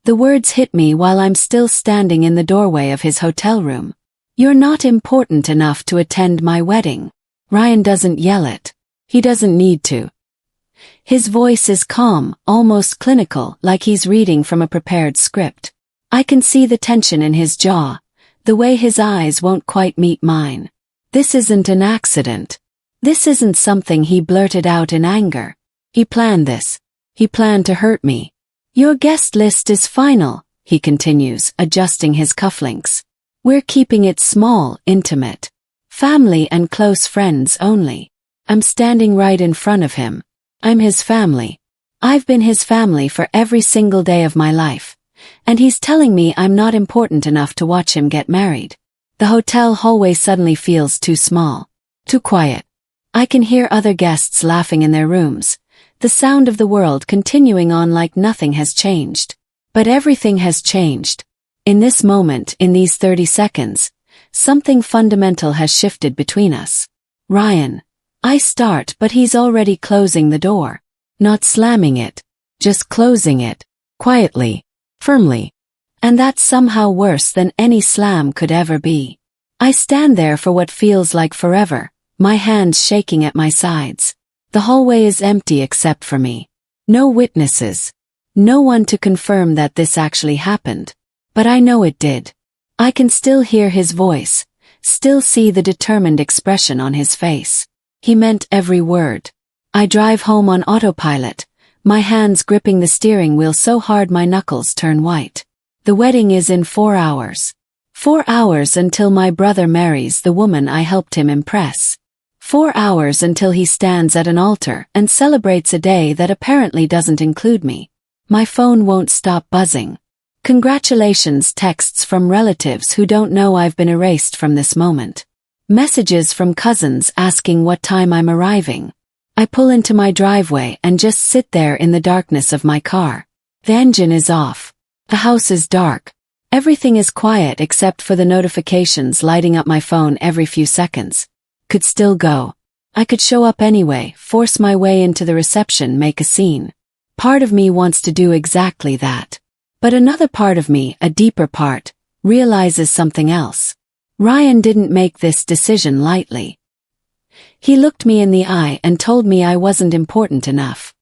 The words hit me while I'm still standing in the doorway of his hotel room. You're not important enough to attend my wedding. Ryan doesn't yell it. He doesn't need to. His voice is calm, almost clinical, like he's reading from a prepared script. I can see the tension in his jaw, the way his eyes won't quite meet mine. This isn't an accident. This isn't something he blurted out in anger. He planned this. He planned to hurt me. Your guest list is final, he continues, adjusting his cufflinks. We're keeping it small, intimate. Family and close friends only. I'm standing right in front of him. I'm his family. I've been his family for every single day of my life. And he's telling me I'm not important enough to watch him get married. The hotel hallway suddenly feels too small. Too quiet. I can hear other guests laughing in their rooms. The sound of the world continuing on like nothing has changed. But everything has changed. In this moment, in these 30 seconds, something fundamental has shifted between us. Ryan. I start, but he's already closing the door. Not slamming it. Just closing it. Quietly. Firmly. And that's somehow worse than any slam could ever be. I stand there for what feels like forever, my hands shaking at my sides. The hallway is empty except for me. No witnesses. No one to confirm that this actually happened. But I know it did. I can still hear his voice, still see the determined expression on his face. He meant every word. I drive home on autopilot, my hands gripping the steering wheel so hard my knuckles turn white. The wedding is in 4 hours. 4 hours until my brother marries the woman I helped him impress. 4 hours until he stands at an altar and celebrates a day that apparently doesn't include me. My phone won't stop buzzing. Congratulations texts from relatives who don't know I've been erased from this moment. Messages from cousins asking what time I'm arriving. I pull into my driveway and just sit there in the darkness of my car. The engine is off. The house is dark. Everything is quiet except for the notifications lighting up my phone every few seconds. Could still go. I could show up anyway, force my way into the reception, make a scene. Part of me wants to do exactly that. But another part of me, a deeper part, realizes something else. Ryan didn't make this decision lightly. He looked me in the eye and told me I wasn't important enough.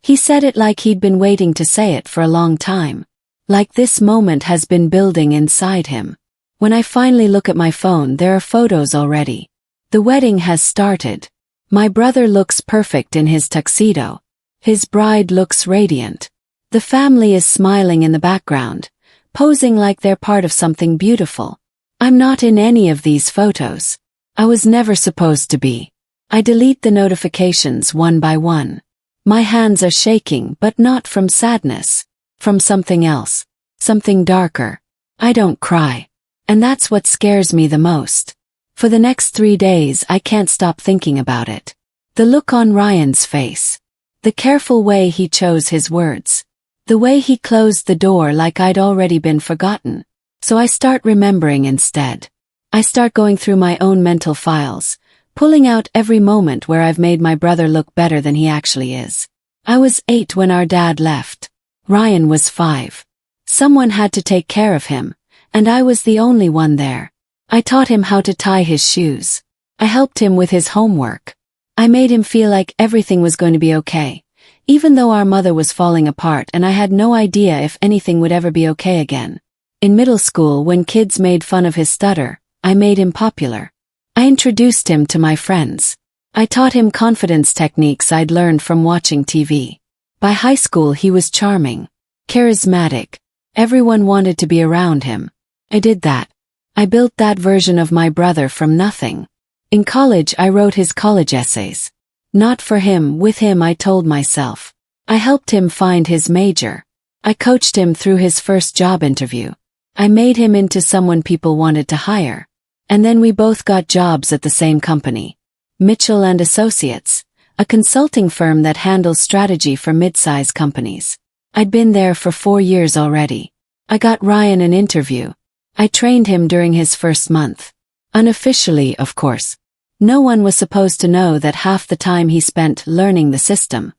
He said it like he'd been waiting to say it for a long time. Like this moment has been building inside him. When I finally look at my phone, there are photos already. The wedding has started. My brother looks perfect in his tuxedo. His bride looks radiant. The family is smiling in the background, posing like they're part of something beautiful. I'm not in any of these photos. I was never supposed to be. I delete the notifications one by one. My hands are shaking, but not from sadness. From something else. Something darker. I don't cry. And that's what scares me the most. For the next 3 days I can't stop thinking about it. The look on Ryan's face. The careful way he chose his words. The way he closed the door like I'd already been forgotten. So I start remembering instead. I start going through my own mental files, pulling out every moment where I've made my brother look better than he actually is. I was 8 when our dad left. Ryan was 5. Someone had to take care of him, and I was the only one there. I taught him how to tie his shoes. I helped him with his homework. I made him feel like everything was going to be okay, even though our mother was falling apart and I had no idea if anything would ever be okay again. In middle school, when kids made fun of his stutter, I made him popular. I introduced him to my friends. I taught him confidence techniques I'd learned from watching TV. By high school he was charming, charismatic. Everyone wanted to be around him. I did that. I built that version of my brother from nothing. In college I wrote his college essays. Not for him, with him, I told myself. I helped him find his major. I coached him through his first job interview. I made him into someone people wanted to hire. And then we both got jobs at the same company. Mitchell and Associates, a consulting firm that handles strategy for mid-size companies. I'd been there for 4 years already. I got Ryan an interview. I trained him during his first month. Unofficially, of course. No one was supposed to know that half the time he spent learning the system.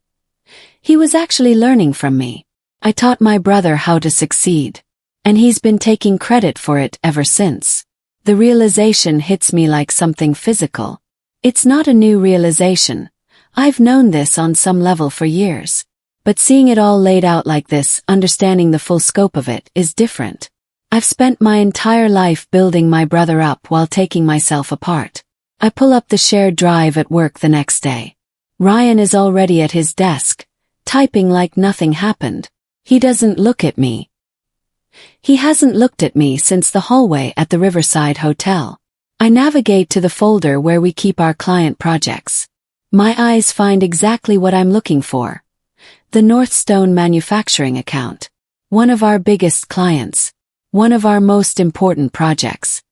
He was actually learning from me. I taught my brother how to succeed. And he's been taking credit for it ever since. The realization hits me like something physical. It's not a new realization. I've known this on some level for years. But seeing it all laid out like this, understanding the full scope of it, is different. I've spent my entire life building my brother up while taking myself apart. I pull up the shared drive at work the next day. Ryan is already at his desk, typing like nothing happened. He doesn't look at me. He hasn't looked at me since the hallway at the Riverside Hotel. I navigate to the folder where we keep our client projects. My eyes find exactly what I'm looking for. The Northstone manufacturing account. One of our biggest clients. One of our most important projects.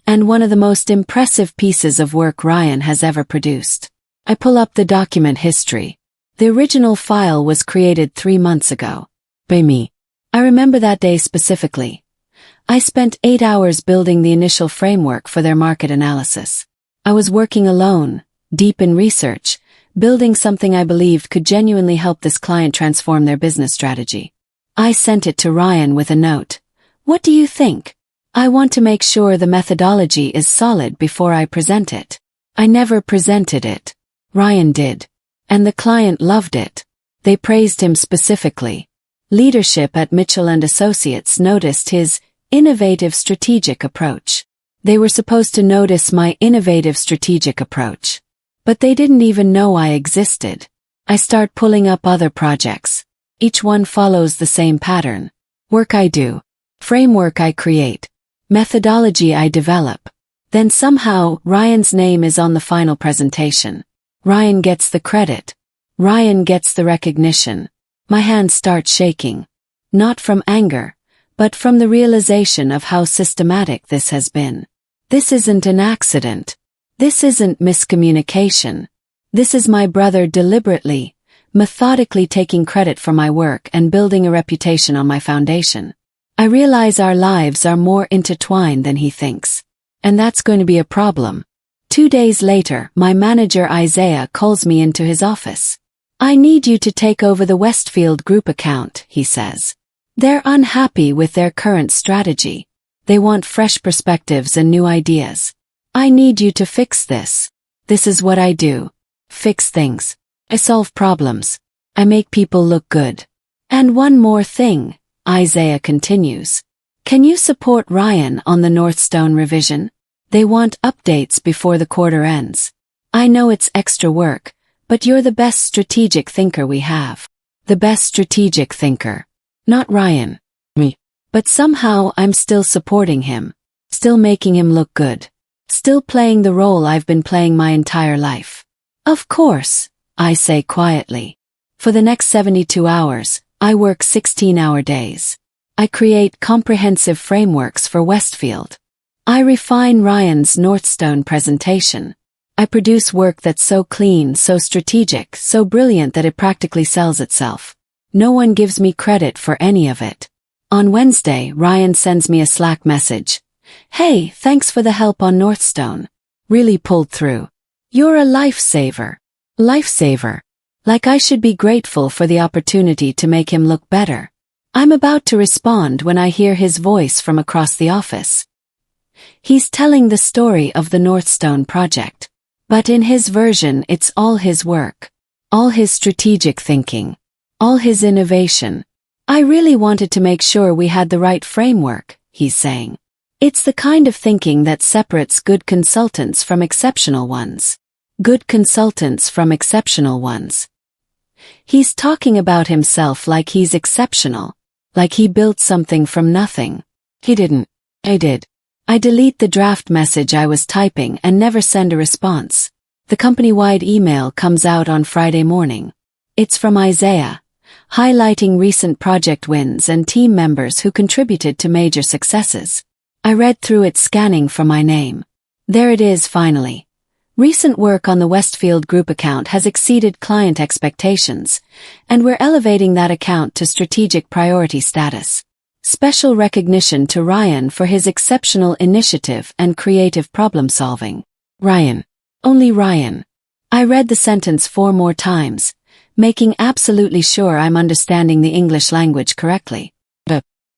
And one of the most impressive pieces of work Ryan has ever produced. I pull up the document history. The original file was created 3 months ago. By me. I remember that day specifically. I spent 8 hours building the initial framework for their market analysis. I was working alone, deep in research, building something I believed could genuinely help this client transform their business strategy. I sent it to Ryan with a note. What do you think? I want to make sure the methodology is solid before I present it. I never presented it. Ryan did. And the client loved it. They praised him specifically. Leadership at Mitchell & Associates noticed his innovative strategic approach. They were supposed to notice my innovative strategic approach. But they didn't even know I existed. I start pulling up other projects. Each one follows the same pattern. Work I do. Framework I create. Methodology I develop. Then somehow, Ryan's name is on the final presentation. Ryan gets the credit. Ryan gets the recognition. My hands start shaking. Not from anger, but from the realization of how systematic this has been. This isn't an accident. This isn't miscommunication. This is my brother deliberately, methodically taking credit for my work and building a reputation on my foundation. I realize our lives are more intertwined than he thinks. And that's going to be a problem. 2 days later, my manager Isaiah calls me into his office. I need you to take over the Westfield Group account, he says. They're unhappy with their current strategy. They want fresh perspectives and new ideas. I need you to fix this. This is what I do. Fix things. I solve problems. I make people look good. And one more thing, Isaiah continues. Can you support Ryan on the Northstone revision? They want updates before the quarter ends. I know it's extra work, but you're the best strategic thinker we have. The best strategic thinker. Not Ryan. Me. But somehow I'm still supporting him. Still making him look good. Still playing the role I've been playing my entire life. Of course, I say quietly. For the next 72 hours, I work 16-hour days. I create comprehensive frameworks for Westfield. I refine Ryan's Northstone presentation. I produce work that's so clean, so strategic, so brilliant that it practically sells itself. No one gives me credit for any of it. On Wednesday, Ryan sends me a Slack message. Hey, thanks for the help on Northstone. Really pulled through. You're a lifesaver. Lifesaver. Like I should be grateful for the opportunity to make him look better. I'm about to respond when I hear his voice from across the office. He's telling the story of the Northstone project. But in his version, it's all his work. All his strategic thinking. All his innovation. I really wanted to make sure we had the right framework, he's saying. It's the kind of thinking that separates good consultants from exceptional ones. Good consultants from exceptional ones. He's talking about himself like he's exceptional. Like he built something from nothing. He didn't. I did. I delete the draft message I was typing and never send a response. The company-wide email comes out on Friday morning. It's from Isaiah, highlighting recent project wins and team members who contributed to major successes. I read through it, scanning for my name. There it is finally. Recent work on the Westfield Group account has exceeded client expectations, and we're elevating that account to strategic priority status. Special recognition to Ryan for his exceptional initiative and creative problem-solving. Ryan. Only Ryan. I read the sentence 4 more times, making absolutely sure I'm understanding the English language correctly.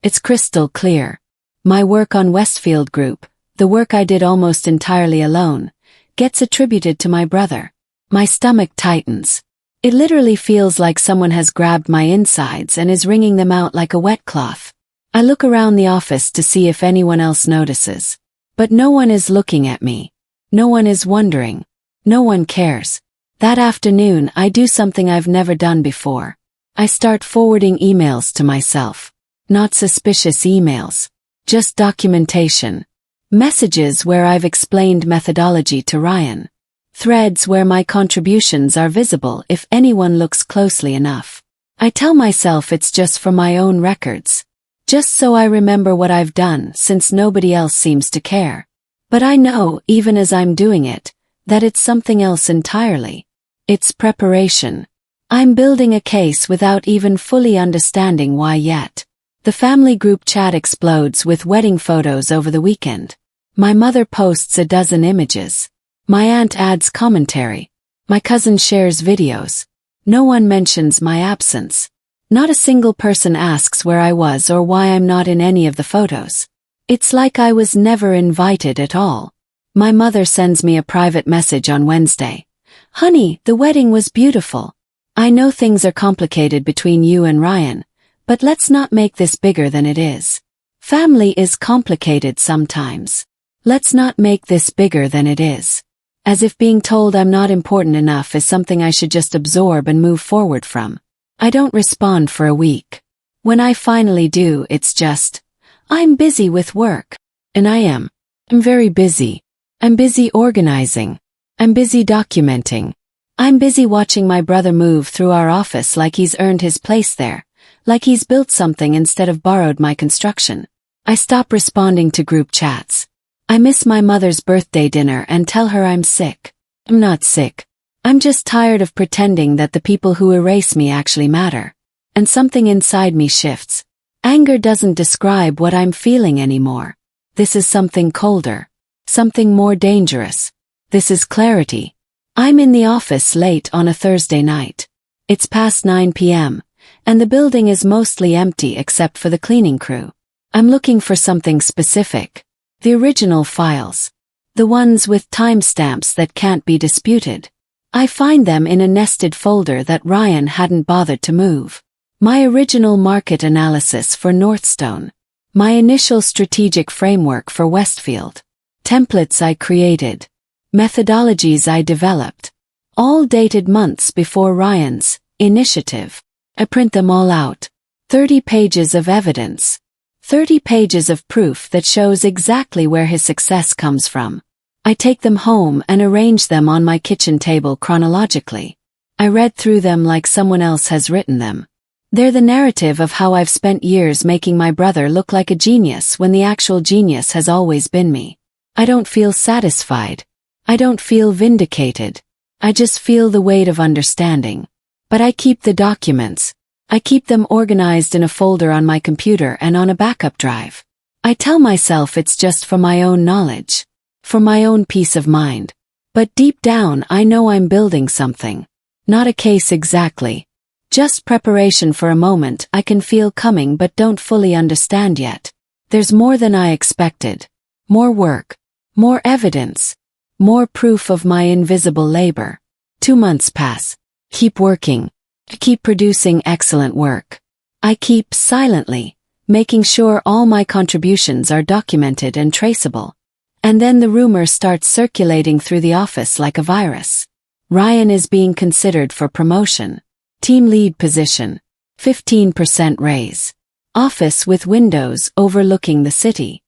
It's crystal clear. My work on Westfield Group, the work I did almost entirely alone, gets attributed to my brother. My stomach tightens. It literally feels like someone has grabbed my insides and is wringing them out like a wet cloth. I look around the office to see if anyone else notices. But no one is looking at me. No one is wondering. No one cares. That afternoon, I do something I've never done before. I start forwarding emails to myself. Not suspicious emails. Just documentation. Messages where I've explained methodology to Ryan. Threads where my contributions are visible if anyone looks closely enough. I tell myself it's just for my own records. Just so I remember what I've done since nobody else seems to care. But I know, even as I'm doing it, that it's something else entirely. It's preparation. I'm building a case without even fully understanding why yet. The family group chat explodes with wedding photos over the weekend. My mother posts a dozen images. My aunt adds commentary. My cousin shares videos. No one mentions my absence. Not a single person asks where I was or why I'm not in any of the photos. It's like I was never invited at all. My mother sends me a private message on Wednesday. Honey, the wedding was beautiful. I know things are complicated between you and Ryan, but let's not make this bigger than it is. Family is complicated sometimes. Let's not make this bigger than it is. As if being told I'm not important enough is something I should just absorb and move forward from. I don't respond for a week. When I finally do, it's just, I'm busy with work. And I am. I'm very busy. I'm busy organizing. I'm busy documenting. I'm busy watching my brother move through our office like he's earned his place there, like he's built something instead of borrowed my construction. I stop responding to group chats. I miss my mother's birthday dinner and tell her I'm sick. I'm not sick. I'm just tired of pretending that the people who erase me actually matter. And something inside me shifts. Anger doesn't describe what I'm feeling anymore. This is something colder. Something more dangerous. This is clarity. I'm in the office late on a Thursday night. It's past 9 p.m., and the building is mostly empty except for the cleaning crew. I'm looking for something specific. The original files. The ones with timestamps that can't be disputed. I find them in a nested folder that Ryan hadn't bothered to move. My original market analysis for Northstone. My initial strategic framework for Westfield. Templates I created. Methodologies I developed. All dated months before Ryan's initiative. I print them all out. 30 pages of evidence. 30 pages of proof that shows exactly where his success comes from. I take them home and arrange them on my kitchen table chronologically. I read through them like someone else has written them. They're the narrative of how I've spent years making my brother look like a genius when the actual genius has always been me. I don't feel satisfied. I don't feel vindicated. I just feel the weight of understanding. But I keep the documents. I keep them organized in a folder on my computer and on a backup drive. I tell myself it's just for my own knowledge. For my own peace of mind. But deep down I know I'm building something. Not a case exactly. Just preparation for a moment I can feel coming but don't fully understand yet. There's more than I expected. More work. More evidence. More proof of my invisible labor. 2 months pass. Keep working. I keep producing excellent work. I keep silently making sure all my contributions are documented and traceable. And then the rumor starts circulating through the office like a virus. Ryan is being considered for promotion. Team lead position. 15% raise. Office with windows overlooking the city.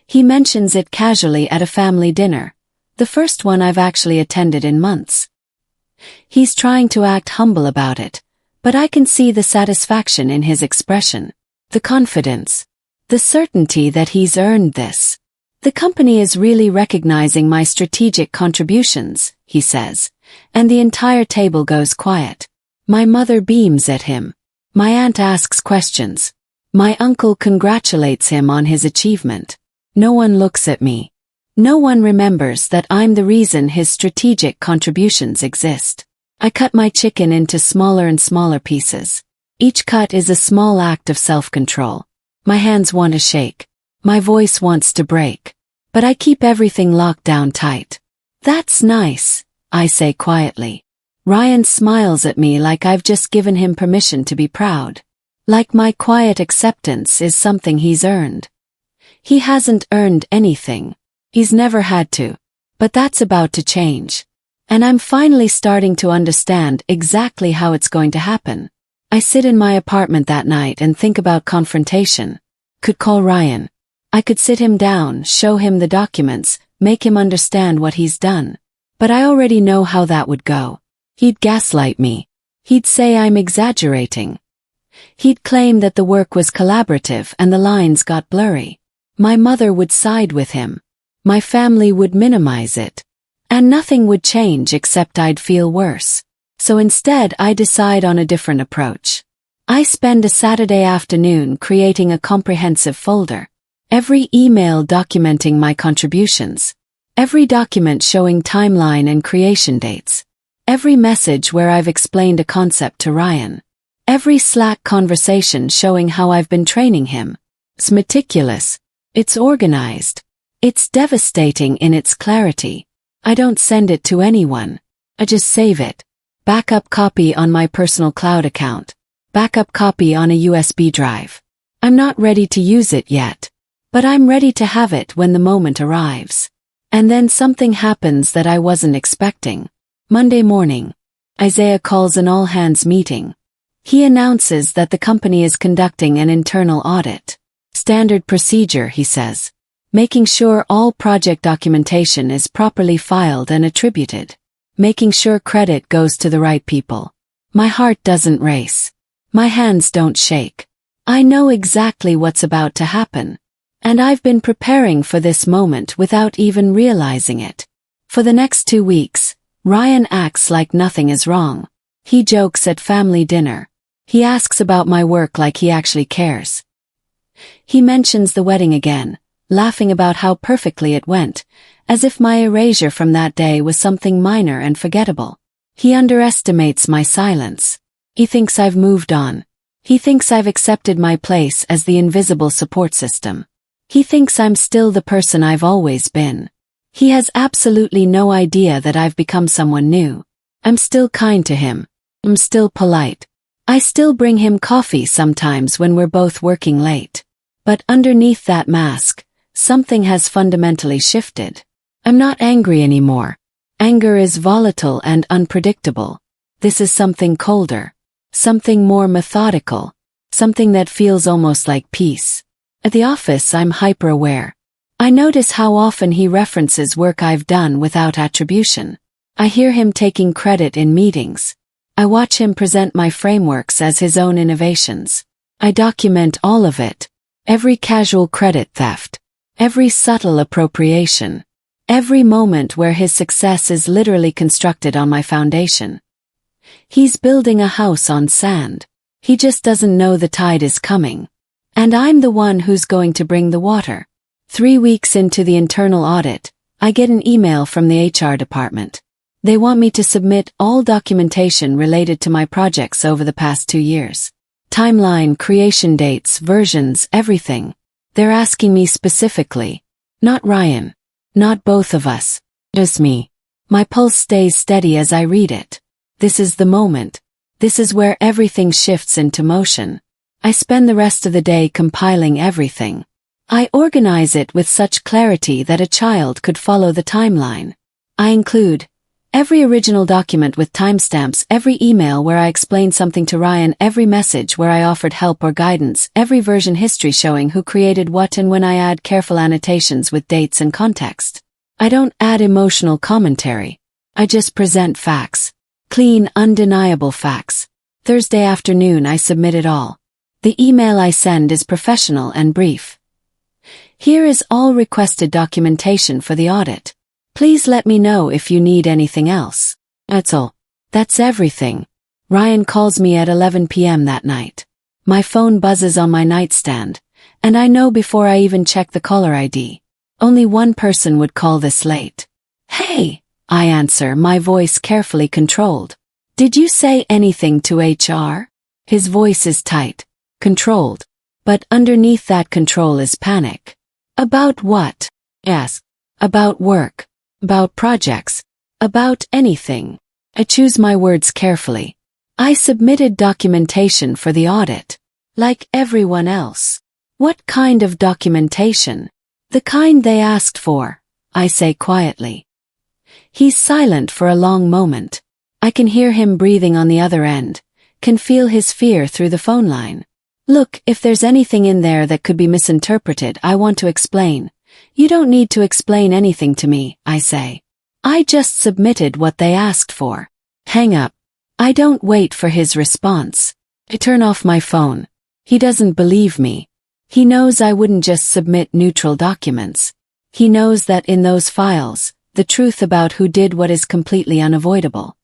He mentions it casually at a family dinner, the first one I've actually attended in months. He's trying to act humble about it, but I can see the satisfaction in his expression. The confidence. The certainty that he's earned this. The company is really recognizing my strategic contributions, he says, and the entire table goes quiet. My mother beams at him. My aunt asks questions. My uncle congratulates him on his achievement. No one looks at me. No one remembers that I'm the reason his strategic contributions exist. I cut my chicken into smaller and smaller pieces. Each cut is a small act of self-control. My hands want to shake. My voice wants to break. But I keep everything locked down tight. That's nice, I say quietly. Ryan smiles at me like I've just given him permission to be proud. Like my quiet acceptance is something he's earned. He hasn't earned anything. He's never had to. But that's about to change. And I'm finally starting to understand exactly how it's going to happen. I sit in my apartment that night and think about confrontation. Could call Ryan. I could sit him down, show him the documents, make him understand what he's done. But I already know how that would go. He'd gaslight me. He'd say I'm exaggerating. He'd claim that the work was collaborative and the lines got blurry. My mother would side with him. My family would minimize it. And nothing would change except I'd feel worse. So instead I decide on a different approach. I spend a Saturday afternoon creating a comprehensive folder. Every email documenting my contributions. Every document showing timeline and creation dates. Every message where I've explained a concept to Ryan. Every Slack conversation showing how I've been training him. It's meticulous. It's organized. It's devastating in its clarity. I don't send it to anyone. I just save it. Backup copy on my personal cloud account. Backup copy on a USB drive. I'm not ready to use it yet. But I'm ready to have it when the moment arrives. And then something happens that I wasn't expecting. Monday morning. Isaiah calls an all-hands meeting. He announces that the company is conducting an internal audit. Standard procedure, he says. Making sure all project documentation is properly filed and attributed. Making sure credit goes to the right people. My heart doesn't race. My hands don't shake. I know exactly what's about to happen. And I've been preparing for this moment without even realizing it. For the next 2 weeks, Ryan acts like nothing is wrong. He jokes at family dinner. He asks about my work like he actually cares. He mentions the wedding again, laughing about how perfectly it went, as if my erasure from that day was something minor and forgettable. He underestimates my silence. He thinks I've moved on. He thinks I've accepted my place as the invisible support system. He thinks I'm still the person I've always been. He has absolutely no idea that I've become someone new. I'm still kind to him. I'm still polite. I still bring him coffee sometimes when we're both working late. But underneath that mask, something has fundamentally shifted. I'm not angry anymore. Anger is volatile and unpredictable. This is something colder. Something more methodical. Something that feels almost like peace. At the office, I'm hyper-aware. I notice how often he references work I've done without attribution. I hear him taking credit in meetings. I watch him present my frameworks as his own innovations. I document all of it. Every casual credit theft. Every subtle appropriation. Every moment where his success is literally constructed on my foundation. He's building a house on sand. He just doesn't know the tide is coming. And I'm the one who's going to bring the water. 3 weeks into the internal audit, I get an email from the HR department. They want me to submit all documentation related to my projects over the past 2 years. Timeline, creation dates, versions, everything. They're asking me specifically. Not Ryan. Not both of us. Just me. My pulse stays steady as I read it. This is the moment. This is where everything shifts into motion. I spend the rest of the day compiling everything. I organize it with such clarity that a child could follow the timeline. I include every original document with timestamps, every email where I explained something to Ryan, every message where I offered help or guidance, every version history showing who created what, and when I add careful annotations with dates and context. I don't add emotional commentary. I just present facts. Clean, undeniable facts. Thursday afternoon I submit it all. The email I send is professional and brief. Here is all requested documentation for the audit. Please let me know if you need anything else. That's all. That's everything. Ryan calls me at 11 p.m. that night. My phone buzzes on my nightstand, and I know before I even check the caller ID. Only one person would call this late. Hey, I answer, my voice carefully controlled. Did you say anything to HR? His voice is tight, controlled, but underneath that control is panic. About what? Yes. About work. About projects. About anything. I choose my words carefully. I submitted documentation for the audit. Like everyone else. What kind of documentation? The kind they asked for, I say quietly. He's silent for a long moment. I can hear him breathing on the other end, can feel his fear through the phone line. Look, if there's anything in there that could be misinterpreted, I want to explain. You don't need to explain anything to me, I say. I just submitted what they asked for. Hang up. I don't wait for his response. I turn off my phone. He doesn't believe me. He knows I wouldn't just submit neutral documents. He knows that in those files, the truth about who did what is completely unavoidable.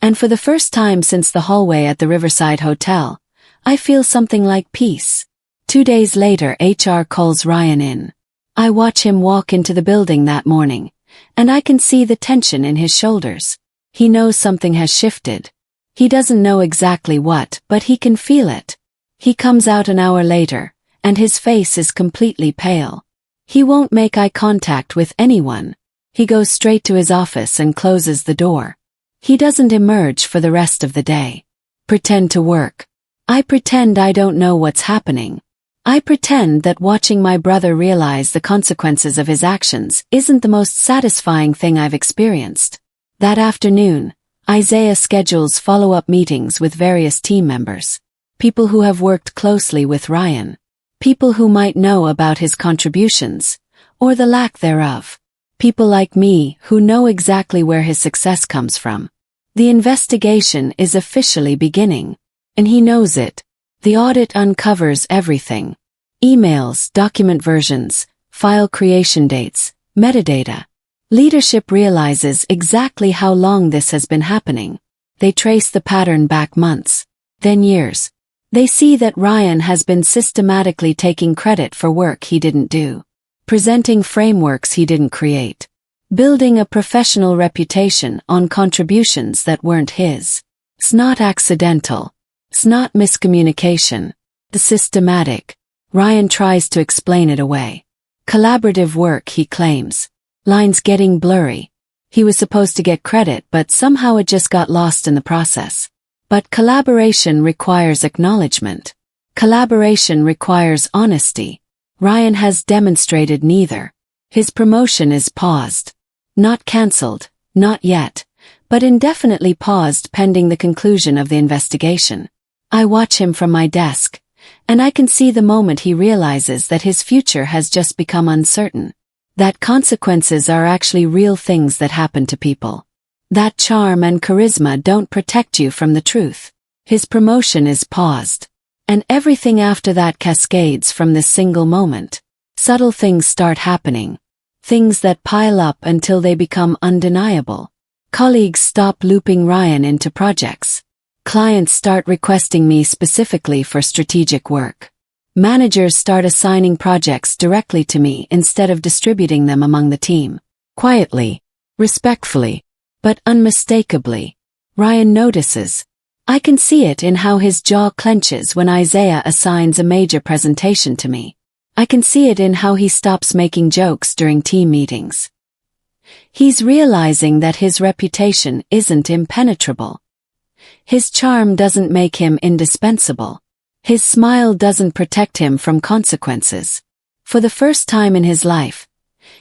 And for the first time since the hallway at the Riverside Hotel, I feel something like peace. 2 days later, HR calls Ryan in. I watch him walk into the building that morning, and I can see the tension in his shoulders. He knows something has shifted. He doesn't know exactly what, but he can feel it. He comes out an hour later, and his face is completely pale. He won't make eye contact with anyone. He goes straight to his office and closes the door. He doesn't emerge for the rest of the day. Pretend to work. I pretend I don't know what's happening. I pretend that watching my brother realize the consequences of his actions isn't the most satisfying thing I've experienced. That afternoon, Isaiah schedules follow-up meetings with various team members. People who have worked closely with Ryan. People who might know about his contributions, or the lack thereof. People like me who know exactly where his success comes from. The investigation is officially beginning. And he knows it. The audit uncovers everything. Emails, document versions, file creation dates, metadata. Leadership realizes exactly how long this has been happening. They trace the pattern back months, then years. They see that Ryan has been systematically taking credit for work he didn't do. Presenting frameworks he didn't create. Building a professional reputation on contributions that weren't his. It's not accidental. It's not miscommunication. It's systematic. Ryan tries to explain it away. Collaborative work, he claims. Lines getting blurry. He was supposed to get credit, but somehow it just got lost in the process. But collaboration requires acknowledgement. Collaboration requires honesty. Ryan has demonstrated neither. His promotion is paused. Not cancelled, not yet, but indefinitely paused pending the conclusion of the investigation. I watch him from my desk, and I can see the moment he realizes that his future has just become uncertain. That consequences are actually real things that happen to people. That charm and charisma don't protect you from the truth. His promotion is paused. And everything after that cascades from this single moment. Subtle things start happening. Things that pile up until they become undeniable. Colleagues stop looping Ryan into projects. Clients start requesting me specifically for strategic work. Managers start assigning projects directly to me instead of distributing them among the team. Quietly, respectfully, but unmistakably, Ryan notices. I can see it in how his jaw clenches when Isaiah assigns a major presentation to me. I can see it in how he stops making jokes during team meetings. He's realizing that his reputation isn't impenetrable. His charm doesn't make him indispensable. His smile doesn't protect him from consequences. For the first time in his life,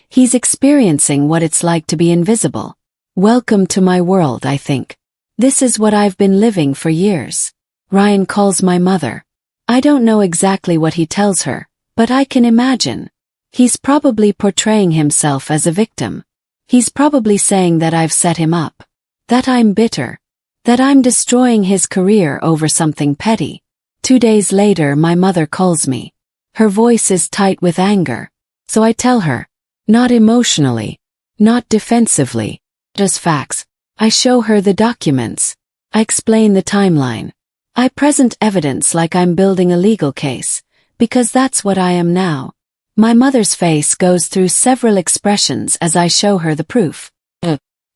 he's experiencing what it's like to be invisible. Welcome to my world, I think. This is what I've been living for years. Ryan calls my mother. I don't know exactly what he tells her, but I can imagine. He's probably portraying himself as a victim. He's probably saying that I've set him up. That I'm bitter. That I'm destroying his career over something petty. 2 days later, my mother calls me. Her voice is tight with anger. So I tell her. Not emotionally. Not defensively. Just facts. I show her the documents. I explain the timeline. I present evidence like I'm building a legal case, because that's what I am now. My mother's face goes through several expressions as I show her the proof.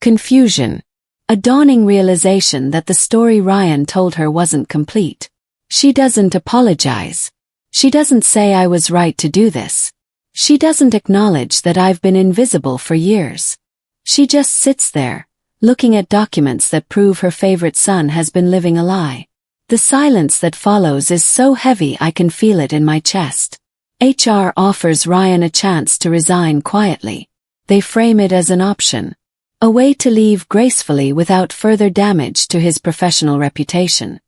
Confusion. A dawning realization that the story Ryan told her wasn't complete. She doesn't apologize. She doesn't say I was right to do this. She doesn't acknowledge that I've been invisible for years. She just sits there, looking at documents that prove her favorite son has been living a lie. The silence that follows is so heavy I can feel it in my chest. HR offers Ryan a chance to resign quietly. They frame it as an option. A way to leave gracefully without further damage to his professional reputation.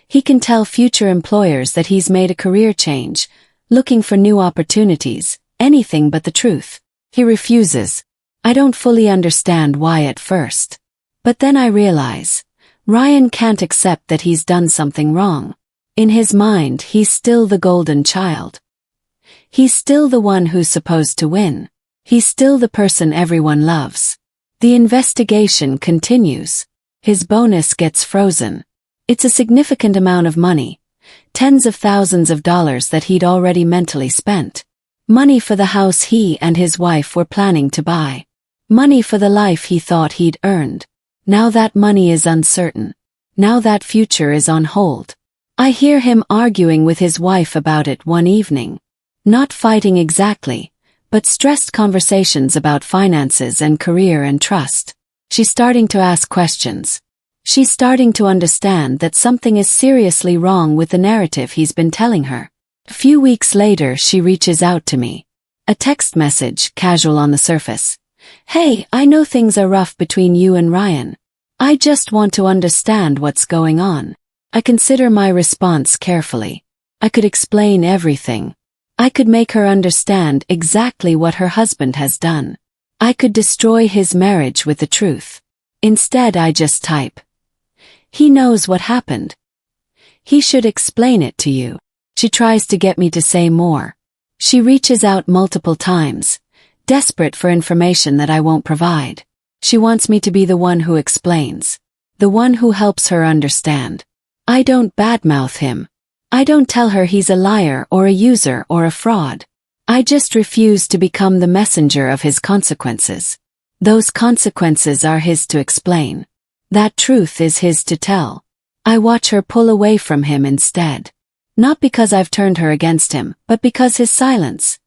He can tell future employers that he's made a career change, looking for new opportunities, anything but the truth. He refuses. I don't fully understand why at first. But then I realize, Ryan can't accept that he's done something wrong. In his mind, he's still the golden child. He's still the one who's supposed to win. He's still the person everyone loves. The investigation continues. His bonus gets frozen. It's a significant amount of money. Tens of thousands of dollars that he'd already mentally spent. Money for the house he and his wife were planning to buy. Money for the life he thought he'd earned. Now that money is uncertain. Now that future is on hold. I hear him arguing with his wife about it one evening. Not fighting exactly, but stressed conversations about finances and career and trust. She's starting to ask questions. She's starting to understand that something is seriously wrong with the narrative he's been telling her. A few weeks later, she reaches out to me. A text message, casual on the surface. Hey, I know things are rough between you and Ryan. I just want to understand what's going on. I consider my response carefully. I could explain everything. I could make her understand exactly what her husband has done. I could destroy his marriage with the truth. Instead, I just type. He knows what happened. He should explain it to you. She tries to get me to say more. She reaches out multiple times. Desperate for information that I won't provide. She wants me to be the one who explains. The one who helps her understand. I don't badmouth him. I don't tell her he's a liar or a user or a fraud. I just refuse to become the messenger of his consequences. Those consequences are his to explain. That truth is his to tell. I watch her pull away from him instead. Not because I've turned her against him, but because his silence.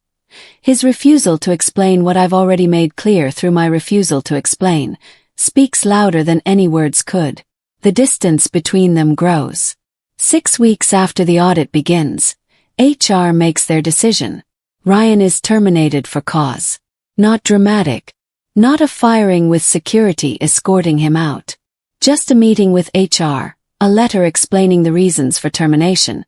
His refusal to explain what I've already made clear through my refusal to explain, speaks louder than any words could. The distance between them grows. 6 weeks after the audit begins, HR makes their decision. Ryan is terminated for cause. Not dramatic. Not a firing with security escorting him out. Just a meeting with HR, a letter explaining the reasons for termination,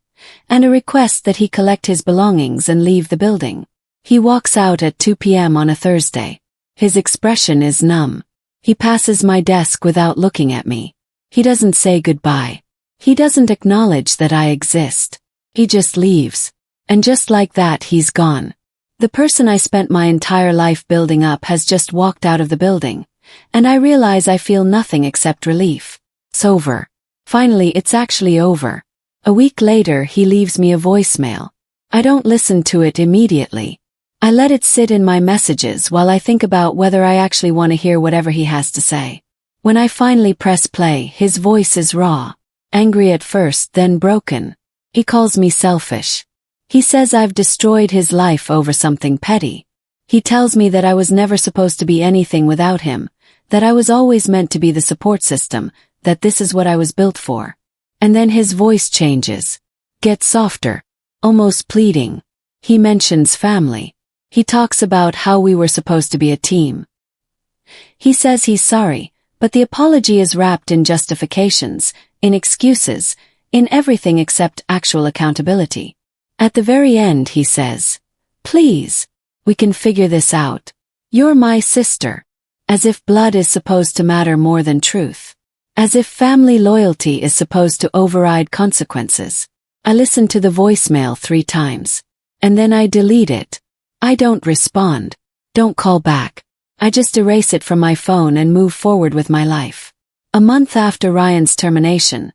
and a request that he collect his belongings and leave the building. He walks out at 2 p.m. on a Thursday. His expression is numb. He passes my desk without looking at me. He doesn't say goodbye. He doesn't acknowledge that I exist. He just leaves. And just like that, he's gone. The person I spent my entire life building up has just walked out of the building, and I realize I feel nothing except relief. It's over. Finally, it's actually over. A week later, he leaves me a voicemail. I don't listen to it immediately. I let it sit in my messages while I think about whether I actually want to hear whatever he has to say. When I finally press play, his voice is raw. Angry at first, then broken. He calls me selfish. He says I've destroyed his life over something petty. He tells me that I was never supposed to be anything without him, that I was always meant to be the support system, that this is what I was built for. And then his voice changes. Gets softer. Almost pleading. He mentions family. He talks about how we were supposed to be a team. He says he's sorry, but the apology is wrapped in justifications, in excuses, in everything except actual accountability. At the very end he says, "Please, we can figure this out. You're my sister." As if blood is supposed to matter more than truth. As if family loyalty is supposed to override consequences. I listen to the voicemail 3 times. And then I delete it. I don't respond. Don't call back. I just erase it from my phone and move forward with my life. A month after Ryan's termination,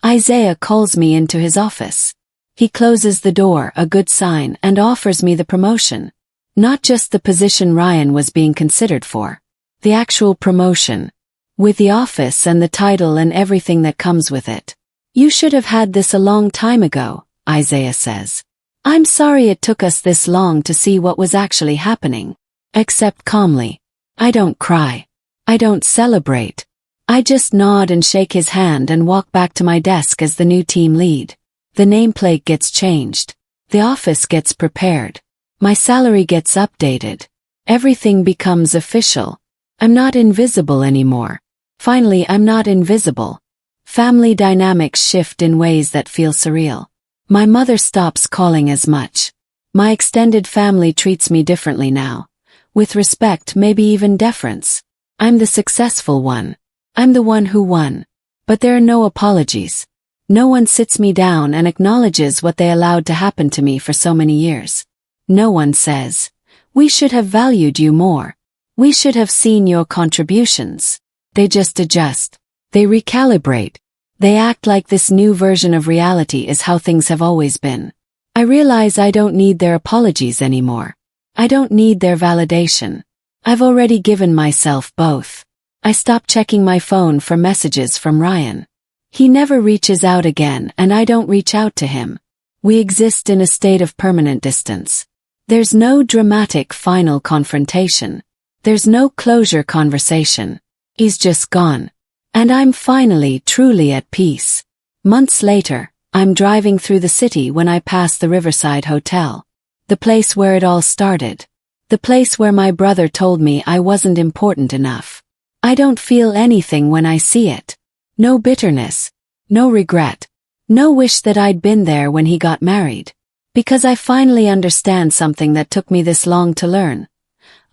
Isaiah calls me into his office. He closes the door, a good sign, and offers me the promotion. Not just the position Ryan was being considered for. The actual promotion. With the office and the title and everything that comes with it. You should have had this a long time ago, Isaiah says. I'm sorry it took us this long to see what was actually happening. Accept calmly. I don't cry. I don't celebrate. I just nod and shake his hand and walk back to my desk as the new team lead. The nameplate gets changed. The office gets prepared. My salary gets updated. Everything becomes official. I'm not invisible anymore. Finally, I'm not invisible. Family dynamics shift in ways that feel surreal. My mother stops calling as much. My extended family treats me differently now. With respect, maybe even deference. I'm the successful one. I'm the one who won. But there are no apologies. No one sits me down and acknowledges what they allowed to happen to me for so many years. No one says, we should have valued you more. We should have seen your contributions. They just adjust. They recalibrate. They act like this new version of reality is how things have always been. I realize I don't need their apologies anymore. I don't need their validation. I've already given myself both. I stop checking my phone for messages from Ryan. He never reaches out again and I don't reach out to him. We exist in a state of permanent distance. There's no dramatic final confrontation. There's no closure conversation. He's just gone. And I'm finally truly at peace. Months later, I'm driving through the city when I pass the Riverside Hotel. The place where it all started. The place where my brother told me I wasn't important enough. I don't feel anything when I see it. No bitterness. No regret. No wish that I'd been there when he got married. Because I finally understand something that took me this long to learn.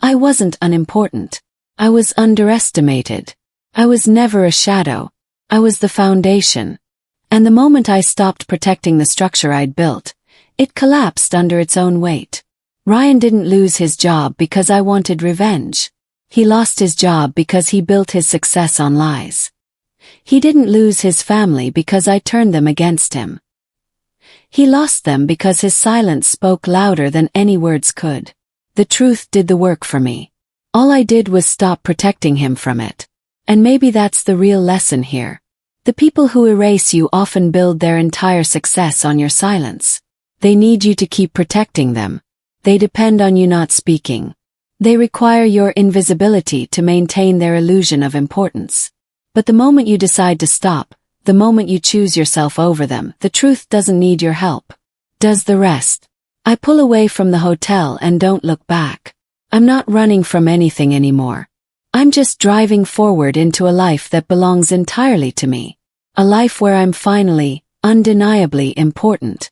I wasn't unimportant. I was underestimated. I was never a shadow. I was the foundation. And the moment I stopped protecting the structure I'd built, it collapsed under its own weight. Ryan didn't lose his job because I wanted revenge. He lost his job because he built his success on lies. He didn't lose his family because I turned them against him. He lost them because his silence spoke louder than any words could. The truth did the work for me. All I did was stop protecting him from it. And maybe that's the real lesson here. The people who erase you often build their entire success on your silence. They need you to keep protecting them. They depend on you not speaking. They require your invisibility to maintain their illusion of importance. But the moment you decide to stop, the moment you choose yourself over them, the truth doesn't need your help. Does the rest. I pull away from the hotel and don't look back. I'm not running from anything anymore. I'm just driving forward into a life that belongs entirely to me. A life where I'm finally, undeniably important.